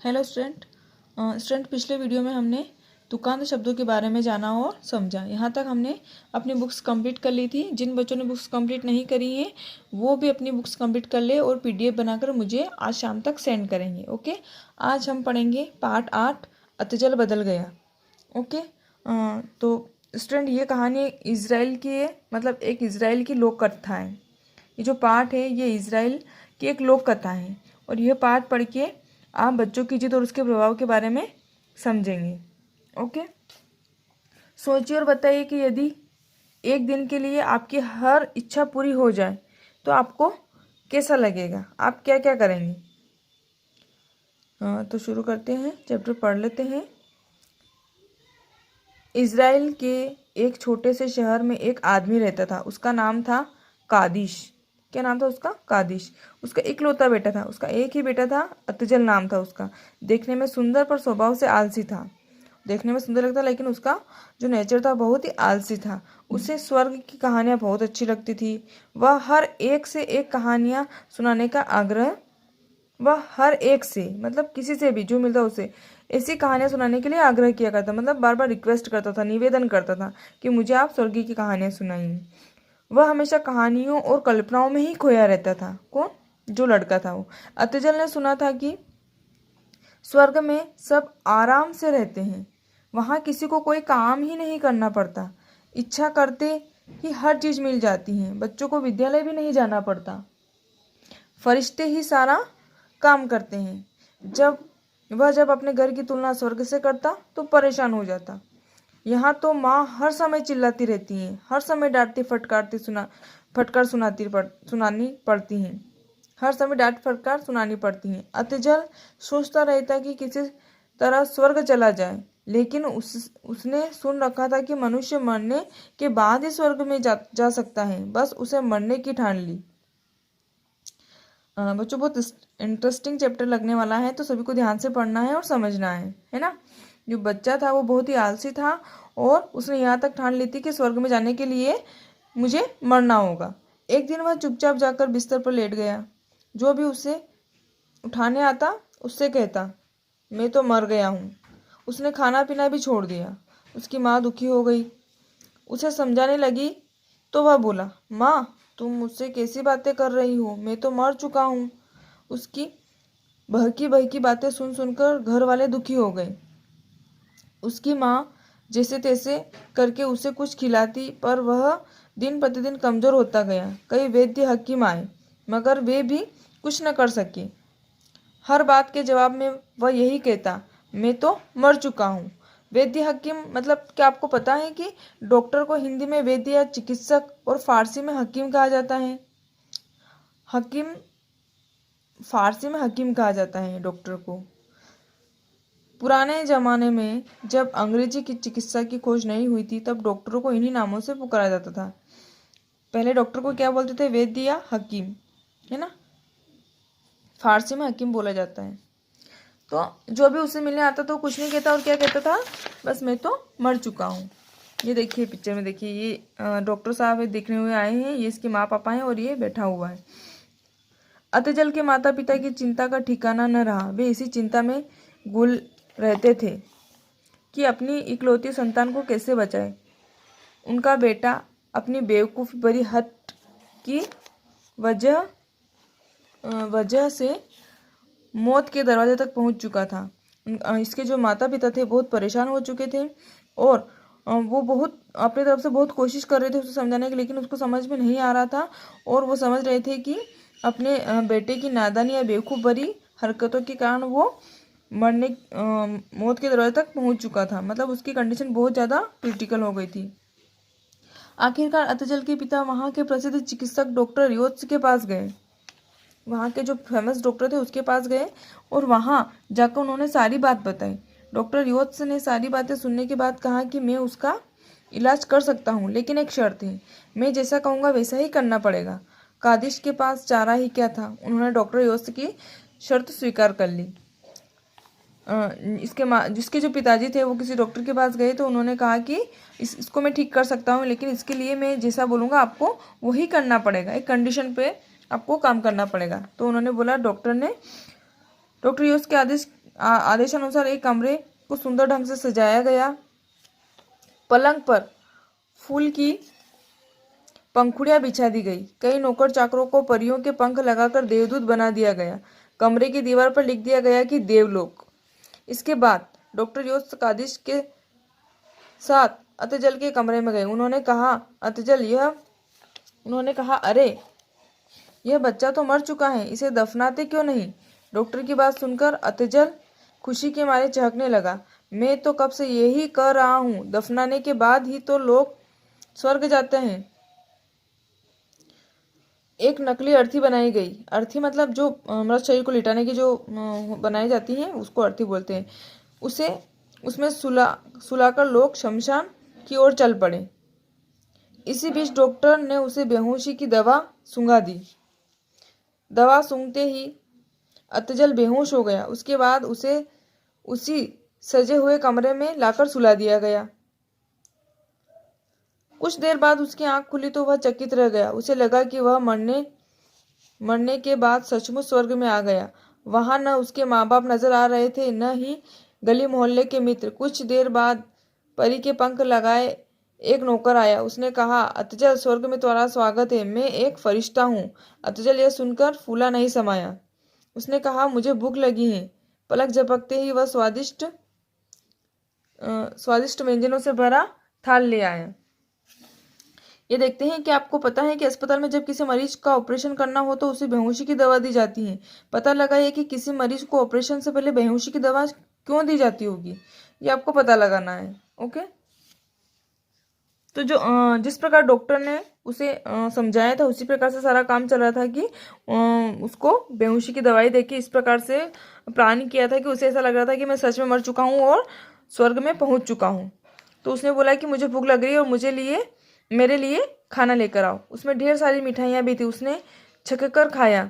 Hello student पिछले video में हमने तुकांत शब्दों के बारे में जाना और समझा। यहाँ तक हमने अपनी बुक्स कंप्लीट कर ली थी। जिन बच्चों ने बुक्स कंप्लीट नहीं करी हैं वो भी अपनी बुक्स कंप्लीट कर ले और पीडीएफ बनाकर मुझे आज शाम तक सेंड करेंगे। ओके, आज हम पढ़ेंगे पार्ट 8 अतजल बदल गया। ओके, तो स्टूडेंट ये कहानी इज़राइल की है, मतलब एक इज़राइल की लोक कथा है। ये जो पार्ट है ये इज़राइल की एक लोक कथा है और यह पार्ट पढ़ के आप बच्चों की जिद और उसके प्रभाव के बारे में समझेंगे। ओके, सोचिए और बताइए कि यदि एक दिन के लिए आपकी हर इच्छा पूरी हो जाए तो आपको कैसा लगेगा, आप क्या क्या करेंगे। तो शुरू करते हैं, चैप्टर पढ़ लेते हैं। इज़राइल के एक छोटे से शहर में एक आदमी रहता था। उसका नाम था कादिश। क्या नाम था उसका? कादिश। उसका इकलौता बेटा था, उसका एक ही बेटा था, अतजल नाम था उसका। देखने में सुंदर पर स्वभाव से आलसी था। देखने में सुंदर लगता लेकिन उसका जो नेचर था बहुत ही आलसी था। उसे स्वर्ग की कहानियाँ बहुत अच्छी लगती थी। वह हर एक से एक कहानियाँ सुनाने का आग्रह वह हर एक से, मतलब किसी से भी जो मिलता उसे ऐसी कहानियाँ सुनाने के लिए आग्रह किया करता, मतलब बार बार रिक्वेस्ट करता था, निवेदन करता था कि मुझे आप स्वर्गीय की कहानियाँ सुनाइए। वह हमेशा कहानियों और कल्पनाओं में ही खोया रहता था। कौन? जो लड़का था वो। अतजल ने सुना था कि स्वर्ग में सब आराम से रहते हैं, वहाँ किसी को कोई काम ही नहीं करना पड़ता, इच्छा करते ही हर चीज़ मिल जाती है, बच्चों को विद्यालय भी नहीं जाना पड़ता, फरिश्ते ही सारा काम करते हैं। जब अपने घर की तुलना स्वर्ग से करता तो परेशान हो जाता। यहाँ तो माँ हर समय चिल्लाती रहती हैं, हर समय डांटती फटकारती सुनानी पड़ती हैं, हर समय डांट फटकार सुनानी पड़ती हैं। अतजल सोचता रहता कि किसी तरह स्वर्ग चला जाए, लेकिन उसने सुन रखा था कि मनुष्य मरने के बाद ही स्वर्ग में जा सकता है। बस उसे मरने की ठान ली। बच्चों बहुत इंटरेस्टिंग चैप्टर लगने वाला है, तो सभी को ध्यान से पढ़ना है और समझना है ना। जो बच्चा था वो बहुत ही आलसी था और उसने यहाँ तक ठान ली थी कि स्वर्ग में जाने के लिए मुझे मरना होगा। एक दिन वह चुपचाप जाकर बिस्तर पर लेट गया। जो भी उसे उठाने आता उससे कहता, मैं तो मर गया हूँ। उसने खाना पीना भी छोड़ दिया। उसकी माँ दुखी हो गई, उसे समझाने लगी तो वह बोला, माँ तुम मुझसे कैसी बातें कर रही हो, मैं तो मर चुका हूँ। उसकी बहकी बहकी बातें सुन सुनकर घर वाले दुखी हो गए। उसकी माँ जैसे तैसे करके उसे कुछ खिलाती, पर वह दिन प्रतिदिन कमज़ोर होता गया। कई वैद्य हकीम आए मगर वे भी कुछ न कर सके। हर बात के जवाब में वह यही कहता, मैं तो मर चुका हूँ। वैद्य हकीम मतलब क्या आपको पता है कि डॉक्टर को हिंदी में वैद्य या चिकित्सक और फारसी में हकीम कहा जाता है। हकीम फारसी में हकीम कहा जाता है डॉक्टर को। पुराने ज़माने में जब अंग्रेजी की चिकित्सा की खोज नहीं हुई थी तब डॉक्टरों को इन्हीं नामों से पुकारा जाता था। पहले डॉक्टर को क्या बोलते थे? वैद्य या हकीम, है ना। फारसी में हकीम बोला जाता है। तो जो भी उसे मिलने आता तो कुछ नहीं कहता और क्या कहता था? बस मैं तो मर चुका हूँ। ये देखिए पिक्चर में, देखिए ये डॉक्टर साहब देखने हुए आए हैं, ये इसके माँ पापा हैं और ये बैठा हुआ है। अतजल के माता पिता की चिंता का ठिकाना न रहा। वे इसी चिंता में गुल रहते थे कि अपनी इकलौती संतान को कैसे बचाए। उनका बेटा अपनी बेवकूफ़ी भरी हट की वजह से मौत के दरवाजे तक पहुंच चुका था। इसके जो माता पिता थे बहुत परेशान हो चुके थे और वो बहुत अपनी तरफ से बहुत कोशिश कर रहे थे उसे समझाने की, लेकिन उसको समझ में नहीं आ रहा था और वो समझ रहे थे कि अपने बेटे की नादानी या बेवकूफ़ भरी हरकतों के कारण वो मौत के दरवाजे तक पहुंच चुका था। मतलब उसकी कंडीशन बहुत ज़्यादा क्रिटिकल हो गई थी। आखिरकार अतजल के पिता वहाँ के प्रसिद्ध चिकित्सक डॉक्टर रियोत्स के पास गए। वहाँ के जो फेमस डॉक्टर थे उसके पास गए और वहाँ जाकर उन्होंने सारी बात बताई। डॉक्टर रियोत्स ने सारी बातें सुनने के बाद कहा कि मैं उसका इलाज कर सकता हूँ, लेकिन एक शर्त है, मैं जैसा कहूँगा वैसा ही करना पड़ेगा। कादिश के पास चारा ही क्या था, उन्होंने डॉक्टर रियोत्स की शर्त स्वीकार कर ली। जिसके जो पिताजी थे वो किसी डॉक्टर के पास गए तो उन्होंने कहा कि इसको मैं ठीक कर सकता हूँ, लेकिन इसके लिए मैं जैसा बोलूँगा आपको वही करना पड़ेगा, एक कंडीशन पे आपको काम करना पड़ेगा। तो उन्होंने बोला, डॉक्टर रियोत्स के आदेश आदेशानुसार एक कमरे को सुंदर ढंग से सजाया गया। पलंग पर फूल की पंखुड़ियां बिछा दी गई। कई नौकर चाकरों को परियों के पंख लगाकर देवदूत बना दिया गया। कमरे की दीवार पर लिख दिया गया कि देवलोक। इसके बाद डॉक्टर योस्त कादिश के साथ अतजल के कमरे में गए। उन्होंने कहा, अरे यह बच्चा तो मर चुका है, इसे दफनाते क्यों नहीं? डॉक्टर की बात सुनकर अतजल खुशी के मारे चहकने लगा। मैं तो कब से यही कह रहा हूँ, दफनाने के बाद ही तो लोग स्वर्ग जाते हैं। एक नकली अर्थी बनाई गई। अर्थी मतलब जो मृत शरीर को लिटाने की जो बनाई जाती है उसको अर्थी बोलते हैं। उसमें सुलाकर लोग शमशान की ओर चल पड़े। इसी बीच डॉक्टर ने उसे बेहोशी की दवा सूंघा दी। दवा सूंघते ही अतजल बेहोश हो गया। उसके बाद उसे उसी सजे हुए कमरे में लाकर सुला दिया गया। कुछ देर बाद उसकी आंख खुली तो वह चकित रह गया। उसे लगा कि वह मरने के बाद सचमुच स्वर्ग में आ गया। वहां न उसके माँ बाप नजर आ रहे थे, न ही गली मोहल्ले के मित्र। कुछ देर बाद परी के पंख लगाए एक नौकर आया। उसने कहा, अतजल, स्वर्ग में तुम्हारा स्वागत है, मैं एक फरिश्ता हूँ। अतजल यह सुनकर फूला नहीं समाया। उसने कहा, मुझे भूख लगी है। पलक झपकते ही वह स्वादिष्ट व्यंजनों से भरा थाल ले आया। ये देखते हैं कि आपको पता है कि अस्पताल में जब किसी मरीज का ऑपरेशन करना हो तो उसे बेहोशी की दवा दी जाती है। पता लगा है कि किसी मरीज को ऑपरेशन से पहले बेहोशी की दवा क्यों दी जाती होगी, ये आपको पता लगाना है। ओके, तो जिस प्रकार डॉक्टर ने उसे समझाया था उसी प्रकार से सारा काम चल रहा था कि उसको बेहोशी की दवाई देके इस प्रकार से प्लान किया था कि उसे ऐसा लग रहा था कि मैं सच में मर चुका हूँ और स्वर्ग में पहुंच चुका हूँ। तो उसने बोला कि मुझे भूख लग रही है और मेरे लिए खाना लेकर आओ। उसमें ढेर सारी मिठाइयाँ भी थी। उसने छककर खाया।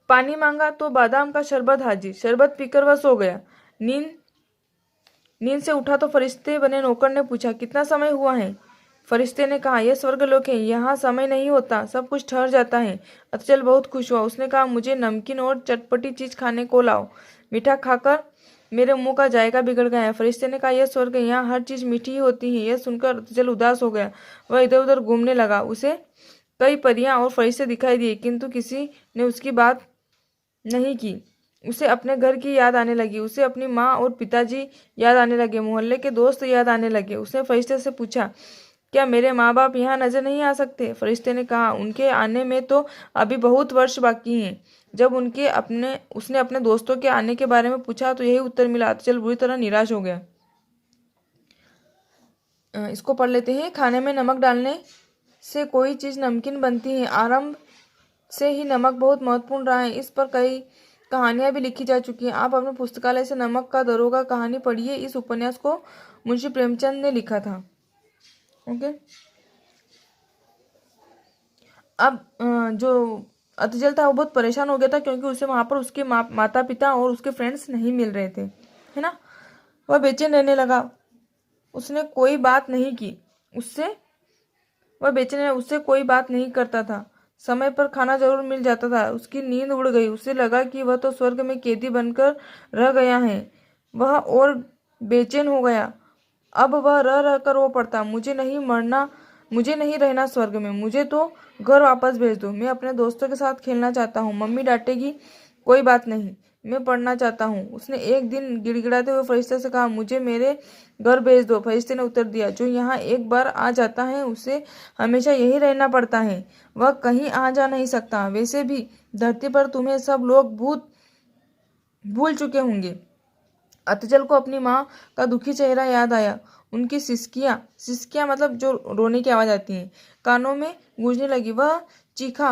पानी मांगा तो बादाम का शरबत हाजिर। शरबत पीकर वह सो गया। नींद से उठा तो फरिश्ते बने नौकर ने पूछा, कितना समय हुआ है? फरिश्ते ने कहा, यह स्वर्गलोक है, यहाँ समय नहीं होता, सब कुछ ठहर जाता है। अतजल बहुत खुश हुआ। उसने कहा, मुझे नमकीन और चटपटी चीज खाने को लाओ। मीठा खाकर मेरे मुंह का जायका बिगड़ गया है। फरिश्ते ने कहा, यह स्वर्ग है, यहाँ हर चीज मीठी ही होती है। यह सुनकर अतजल उदास हो गया। वह इधर उधर घूमने लगा। उसे कई परियां और फरिश्ते दिखाई दिए, किंतु किसी ने उसकी बात नहीं की। उसे अपने घर की याद आने लगी। उसे अपनी माँ और पिताजी याद आने लगे। मोहल्ले के दोस्त याद आने लगे। उसने फरिश्ते से पूछा, क्या मेरे माँ बाप यहाँ नजर नहीं आ सकते? फरिश्ते ने कहा, उनके आने में तो अभी बहुत वर्ष बाकी हैं। जब उसने अपने दोस्तों के आने के बारे में पूछा तो यही उत्तर मिला। अतजल बुरी तरह निराश हो गया। इसको पढ़ लेते हैं। खाने में नमक डालने से कोई चीज नमकीन बनती है। आरंभ से ही नमक बहुत महत्वपूर्ण रहा है। इस पर कई कहानियां भी लिखी जा चुकी हैं। आप अपने पुस्तकालय से नमक का दरोगा कहानी पढ़िए। इस उपन्यास को मुंशी प्रेमचंद ने लिखा था। ओके, अब जो अतजल था वो बहुत परेशान हो गया था क्योंकि उसे वहां पर उसके माता पिता और उसके फ्रेंड्स नहीं मिल रहे थे, है ना। वह बेचैन रहने लगा। उसने कोई बात नहीं की। उससे कोई बात नहीं करता था। समय पर खाना जरूर मिल जाता था। उसकी नींद उड़ गई। उसे लगा कि वह तो स्वर्ग में कैदी बनकर रह गया है। वह और बेचैन हो गया। अब वह रह रहकर रो पड़ता, मुझे नहीं रहना स्वर्ग में, मुझे तो घर वापस भेज दो। मैं अपने दोस्तों के साथ खेलना चाहता हूँ। मम्मी डांटेगी, कोई बात नहीं, मैं पढ़ना चाहता हूँ। उसने एक दिन गिड़गिड़ाते हुए फरिश्ते से कहा, मुझे मेरे घर भेज दो। फरिश्ते ने उत्तर दिया, जो यहाँ एक बार आ जाता है उसे हमेशा यही रहना पड़ता है, वह कहीं आ जा नहीं सकता। वैसे भी धरती पर तुम्हें सब लोग भूल चुके होंगे। अतजल को अपनी माँ का दुखी चेहरा याद आया। उनकी सिसकियां मतलब जो रोने की आवाज आती है, कानों में गूंजने लगी। वह चीखा,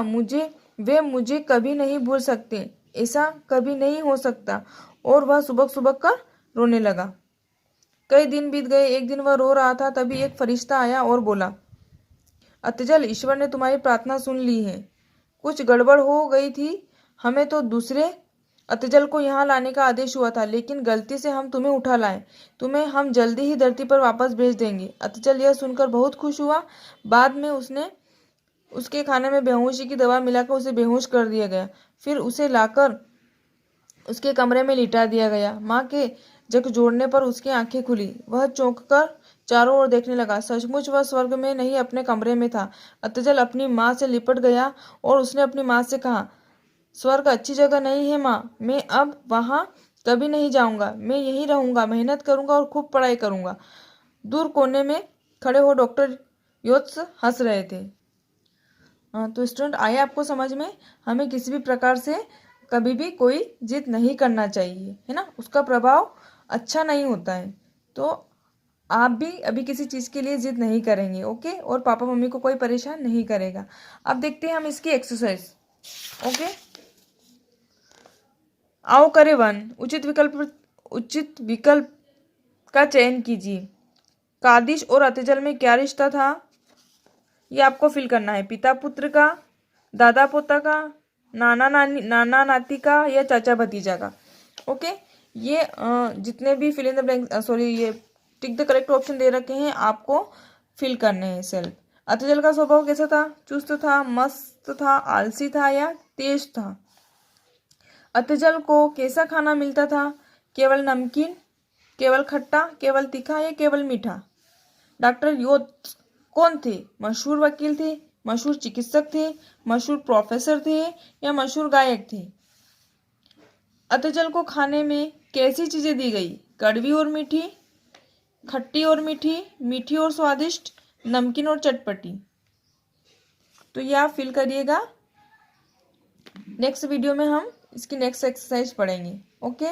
वे मुझे कभी नहीं भूल सकते, ऐसा कभी नहीं हो सकता। और वह सुबह सुबह कर रोने लगा। कई दिन बीत गए। एक दिन वह रो रहा था, तभी एक फरिश्ता आया और बोला, अतजल, ईश्वर ने तुम्हारी प्रार्थना सुन ली है। कुछ गड़बड़ हो गई थी, हमें तो दूसरे अतजल को यहाँ लाने का आदेश हुआ था, लेकिन गलती से हम तुम्हें उठा लाए। तुम्हें हम जल्दी ही धरती पर वापस भेज देंगे। अतजल यह सुनकर बहुत खुश हुआ। बाद में उसके खाने में बेहोशी की दवा मिलाकर उसे बेहोश कर दिया गया। फिर उसे लाकर उसके कमरे में लिटा दिया गया। माँ के जग जोड़ने पर उसकी आंखें खुली। वह चौंक कर चारों ओर देखने लगा। सचमुच वह स्वर्ग में नहीं अपने कमरे में था। अतजल अपनी माँ से लिपट गया और उसने अपनी माँ से कहा, स्वर्ग अच्छी जगह नहीं है माँ, मैं अब वहाँ कभी नहीं जाऊंगा, मैं यहीं रहूंगा, मेहनत करूंगा और खूब पढ़ाई करूंगा। दूर कोने में खड़े हो डॉक्टर योत्स हंस रहे थे। तो स्टूडेंट, आए आपको समझ में, हमें किसी भी प्रकार से कभी भी कोई जिद नहीं करना चाहिए, है ना। उसका प्रभाव अच्छा नहीं होता है। तो आप भी अभी किसी चीज़ के लिए जिद नहीं करेंगे, ओके, और पापा मम्मी को कोई परेशान नहीं करेगा। अब देखते हैं हम इसकी एक्सरसाइज, ओके। आओ करे 1, उचित विकल्प का चयन कीजिए। कादिश और अतजल में क्या रिश्ता था, ये आपको फिल करना है। पिता पुत्र का, दादा पोता का, नाना नाती का, या चाचा भतीजा का। ओके, ये जितने भी फिल इन द ब्लैंक, ये टिक द करेक्ट ऑप्शन दे रखे हैं, आपको फिल करने हैं सेल्फ। अतजल का स्वभाव कैसा था, चुस्त था, मस्त था, आलसी था या तेज था। अतजल को कैसा खाना मिलता था, केवल नमकीन, केवल खट्टा, केवल तीखा या केवल मीठा। डॉक्टर योत्स कौन थे, मशहूर वकील थे, मशहूर चिकित्सक थे, मशहूर प्रोफेसर थे या मशहूर गायक थे। अतजल को खाने में कैसी चीजें दी गई, कड़वी और मीठी, खट्टी और मीठी, मीठी और स्वादिष्ट, नमकीन और चटपटी। तो ये आप फिल करिएगा। नेक्स्ट वीडियो में हम इसकी नेक्स्ट एक्सरसाइज पढ़ेंगे, ओके।